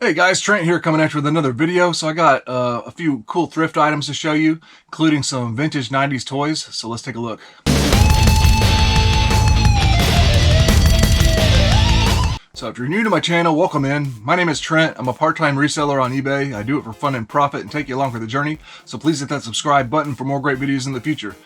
Hey guys, Trent here coming at you with another video. So I got a few cool thrift items to show you, including some vintage 90s toys. So let's take a look. So if you're new to my channel, welcome in. My name is Trent. I'm a part-time reseller on eBay. I do it for fun and profit and take you along for the journey. So please hit that subscribe button for more great videos in the future.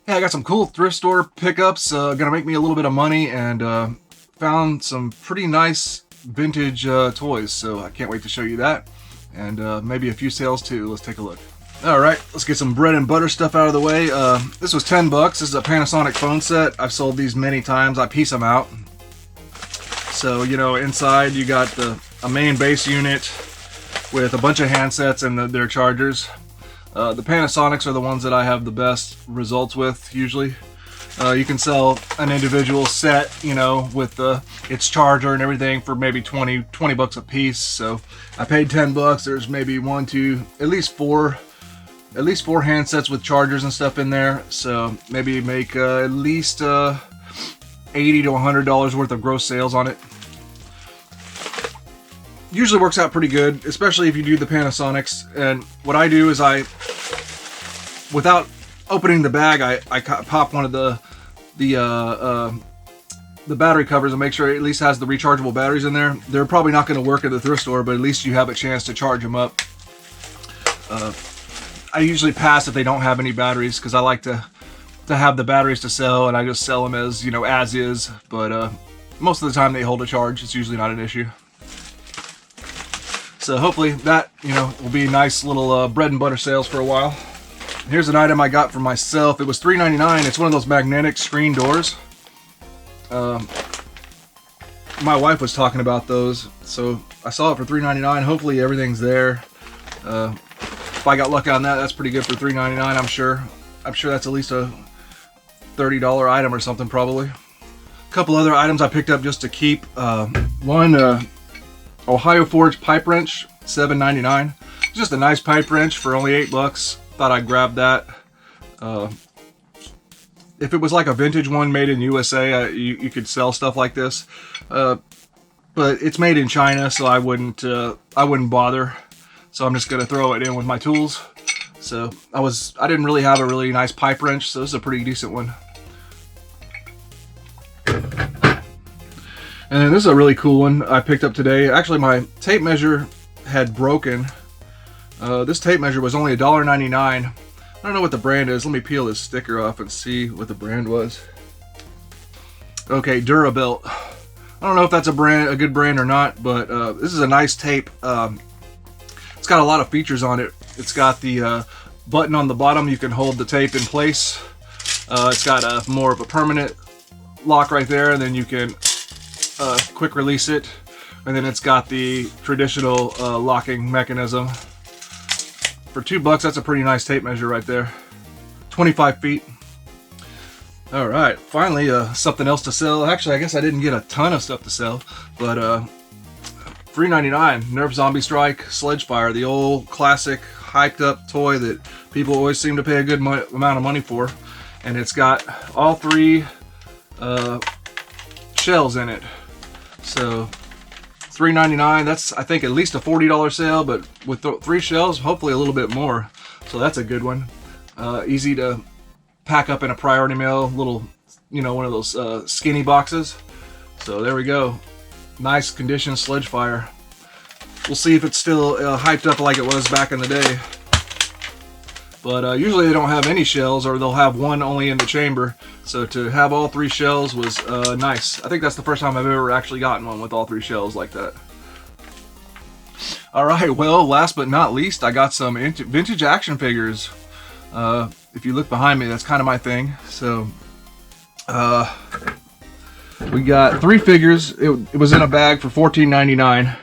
Yeah, I got some cool thrift store pickups. Gonna make me a little bit of money, and found some pretty nice vintage toys, so I can't wait to show you that, and maybe a few sales too. Let's take a look. All right, let's get some bread and butter stuff out of the way. This was 10 bucks. This is a Panasonic phone set. I've sold these many times. I piece them out. So, you know, inside you got a main base unit with a bunch of handsets and their chargers. The Panasonics are the ones that I have the best results with usually. You can sell an individual set, you know, with its charger and everything for maybe 20 bucks a piece. So I paid 10 bucks. There's maybe at least four handsets with chargers and stuff in there. So maybe make at least $80 to $100 worth of gross sales on it. Usually works out pretty good, especially if you do the Panasonics. And what I do is without opening the bag, I pop one of the battery covers and make sure it at least has the rechargeable batteries in there. They're probably not going to work at the thrift store, but at least you have a chance to charge them up. I usually pass if they don't have any batteries, because I like to have the batteries to sell, and I just sell them as, you know, as is. But most of the time they hold a charge. It's usually not an issue. So hopefully that, you know, will be nice little bread and butter sales for a while. Here's an item I got for myself. It was $3.99. It's one of those magnetic screen doors. My wife was talking about those, so I saw it for $3.99. Hopefully everything's there. If I got lucky on that, that's pretty good for $3.99. I'm sure that's at least a $30 item or something, probably. A couple other items I picked up just to keep. One Ohio Forge pipe wrench, $7.99. Just a nice pipe wrench for only 8 bucks. Thought I'd grab that. If it was like a vintage one made in USA, you could sell stuff like this. But it's made in China, so I wouldn't bother. So I'm just gonna throw it in with my tools. So I didn't really have a really nice pipe wrench, so this is a pretty decent one. And then this is a really cool one I picked up today. Actually, my tape measure had broken. This tape measure was only $1.99. I don't know what the brand is. Let me peel this sticker off and see what the brand was. Okay, Durabuilt. I don't know if that's a good brand or not, but this is a nice tape. It's got a lot of features on it. It's got the button on the bottom. You can hold the tape in place. It's got more of a permanent lock right there, and then you can quick release it. And then it's got the traditional locking mechanism. For 2 bucks, that's a pretty nice tape measure right there. 25 feet. All right, finally something else to sell. Actually, I guess I didn't get a ton of stuff to sell, but $3.99 Nerf Zombie Strike Sledgefire, the old classic hyped up toy that people always seem to pay a good amount of money for. And it's got all 3 shells in it. So $3.99, that's I think at least a $40 sale, but with 3 shells, hopefully a little bit more. So that's a good one. Easy to pack up in a priority mail, little, you know, one of those skinny boxes. So there we go. Nice condition Sledgefire. We'll see if it's still hyped up like it was back in the day. But usually they don't have any shells, or they'll have one only in the chamber. So to have all 3 shells was nice. I think that's the first time I've ever actually gotten one with all 3 shells like that. Alright, well, last but not least, I got some vintage action figures. If you look behind me, that's kind of my thing. So we got 3 figures. It was in a bag for $14.99.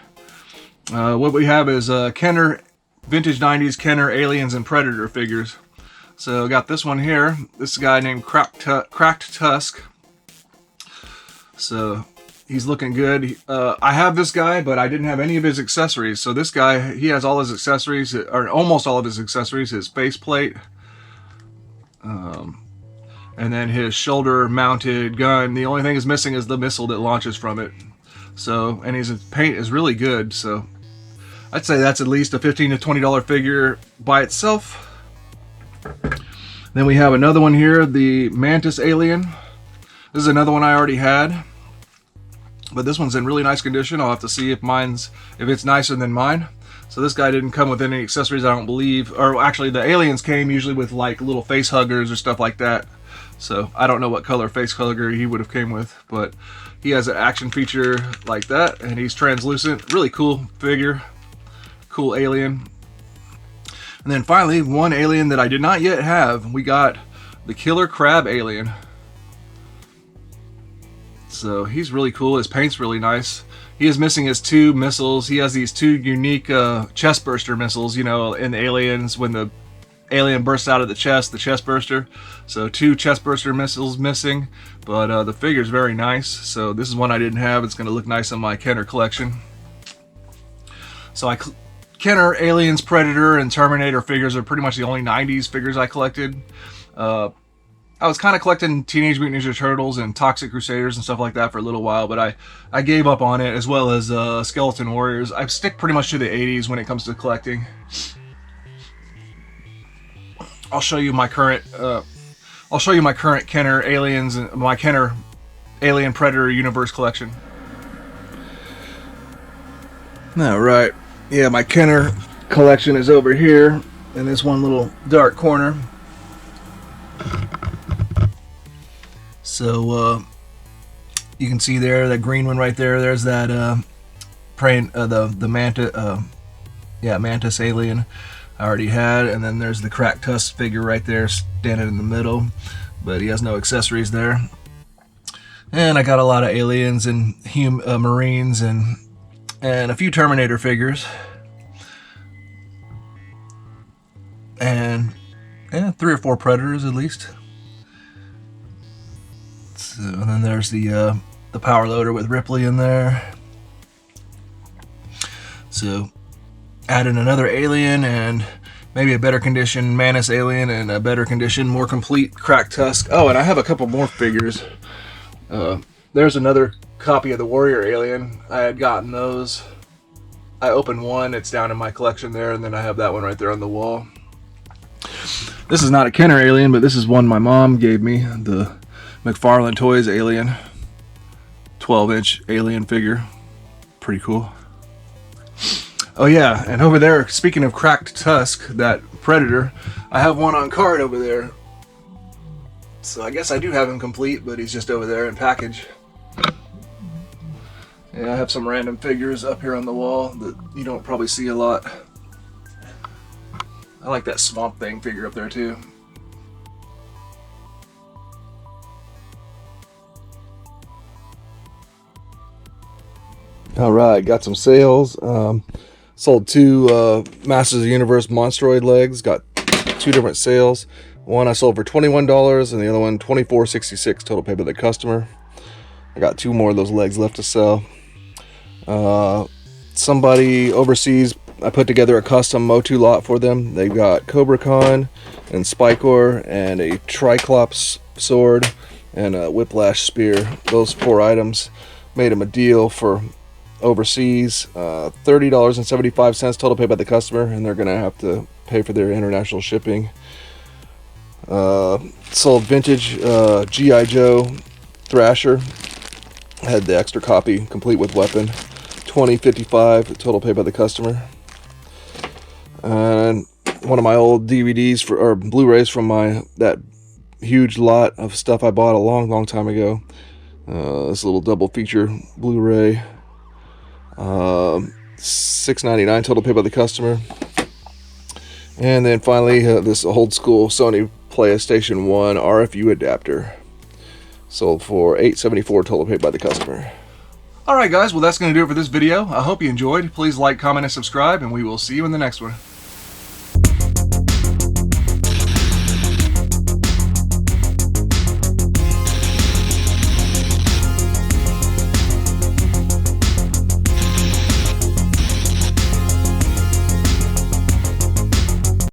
What we have is Kenner vintage 90s Kenner Aliens and Predator figures. So I got this one here. This guy named Cracked Tusk. So he's looking good. I have this guy, but I didn't have any of his accessories. So this guy, he has all his accessories, or almost all of his accessories. His faceplate, and then his shoulder-mounted gun. The only thing is missing is the missile that launches from it. So, and his paint is really good. So I'd say that's at least a $15 to $20 figure by itself. Then we have another one here, the Mantis Alien. This is another one I already had, but this one's in really nice condition. I'll have to see if it's nicer than mine. So this guy didn't come with any accessories, I don't believe. Or actually, the aliens came usually with like little face huggers or stuff like that. So I don't know what color face hugger he would have came with, but he has an action feature like that, and he's translucent. Really cool figure, cool alien. And then finally, one alien that I did not yet have, we got the Killer Crab Alien. So he's really cool. His paint's really nice. He is missing his 2 missiles. He has these 2 unique chest burster missiles, you know, in the aliens, when the alien bursts out of the chest burster. So 2 chest burster missiles missing, but the figure's very nice. So this is one I didn't have. It's going to look nice on my Kenner collection. So Kenner, Aliens, Predator, and Terminator figures are pretty much the only 90s figures I collected. I was kind of collecting Teenage Mutant Ninja Turtles and Toxic Crusaders and stuff like that for a little while, but I gave up on it, as well as Skeleton Warriors. I stick pretty much to the 80s when it comes to collecting. I'll show you my current Kenner Aliens and my Kenner Alien Predator Universe collection. All right. Yeah, my Kenner collection is over here in this one little dark corner. So you can see there that green one right there. There's that Mantis Alien I already had, and then there's the cracked tusk figure right there standing in the middle, but he has no accessories there. And I got a lot of aliens and Marines and a few Terminator figures, and 3 or 4 Predators at least. So, and then there's the power loader with Ripley in there. So added another alien and maybe a better condition Mantis Alien and a better condition, more complete cracked tusk. Oh, and I have a couple more figures. There's another copy of the Warrior Alien. I had gotten those. I opened one. It's down in my collection there, and then I have that one right there on the wall. This is not a Kenner Alien, but this is one my mom gave me, the McFarlane Toys Alien. 12-inch alien figure. Pretty cool. Oh yeah, and over there, speaking of cracked tusk, that Predator, I have one on card over there. So I guess I do have him complete, but he's just over there in package. Yeah, I have some random figures up here on the wall that you don't probably see a lot. I like that Swamp Thing figure up there too. Alright, got some sales. Sold 2 Masters of the Universe Monstroid legs. Got 2 different sales. One I sold for $21 and the other one $24.66 total paid by the customer. I got 2 more of those legs left to sell. Somebody overseas, I put together a custom Motu lot for them. They got Cobra Khan and Spikor and a Triclops sword and a Whiplash spear. Those 4 items made them a deal for overseas, $30.75 total paid by the customer, and they're gonna have to pay for their international shipping. Sold vintage G.I. Joe Thrasher. Had the extra copy complete with weapon, $20.55 total paid by the customer. And one of my old DVDs or Blu-rays from that huge lot of stuff I bought a long time ago. This little double feature Blu-ray, $6.99 total paid by the customer. And then finally, this old school Sony PlayStation 1 RFU adapter, sold for $8.74 total paid by the customer. Alright guys, well that's going to do it for this video. I hope you enjoyed. Please like, comment, and subscribe, and we will see you in the next one.